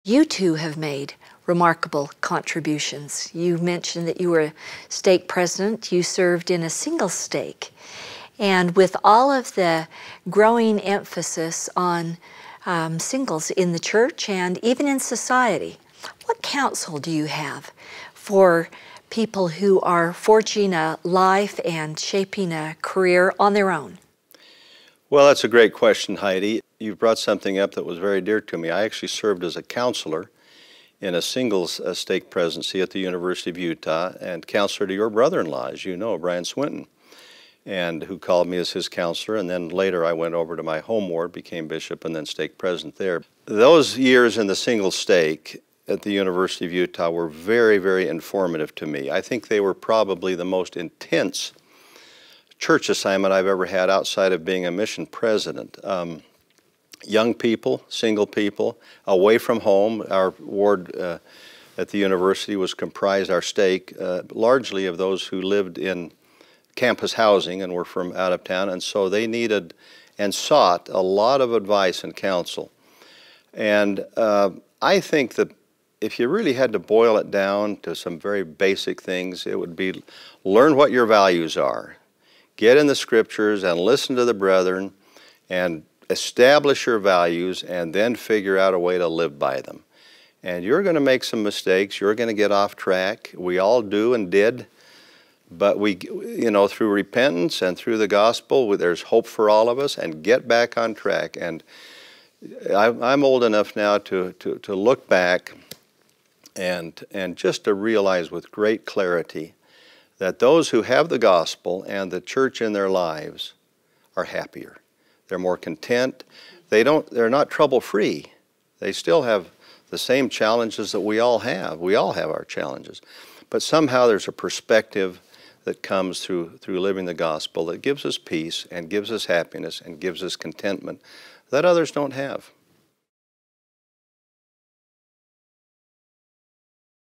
You two have made remarkable contributions. You mentioned that you were a stake president. You served in a single stake. And with all of the growing emphasis on singles in the church and even in society, what counsel do you have for people who are forging a life and shaping a career on their own? Well, that's a great question, Heidi. You've brought something up that was very dear to me. I actually served as a counselor in a singles stake presidency at the University of Utah and counselor to your brother-in-law, as you know, Brian Swinton, and who called me as his counselor. And then later I went over to my home ward, became bishop, and then stake president there. Those years in the single stake at the University of Utah were very, very informative to me. I think they were probably the most intense church assignment I've ever had outside of being a mission president. Young people, single people, away from home. Our ward at the university was comprised, our stake, largely of those who lived in campus housing and were from out of town, and so they needed and sought a lot of advice and counsel. And I think that if you really had to boil it down to some very basic things, it would be learn what your values are. Get in the scriptures and listen to the brethren and establish your values and then figure out a way to live by them. And you're going to make some mistakes. You're going to get off track. We all do and did. But we, you know, through repentance and through the gospel, there's hope for all of us, and get back on track. And I'm old enough now to look back and just to realize with great clarity that those who have the gospel and the church in their lives are happier. They're more content. They're not trouble-free. They still have the same challenges that we all have. We all have our challenges. But somehow there's a perspective that comes through living the gospel that gives us peace and gives us happiness and gives us contentment that others don't have.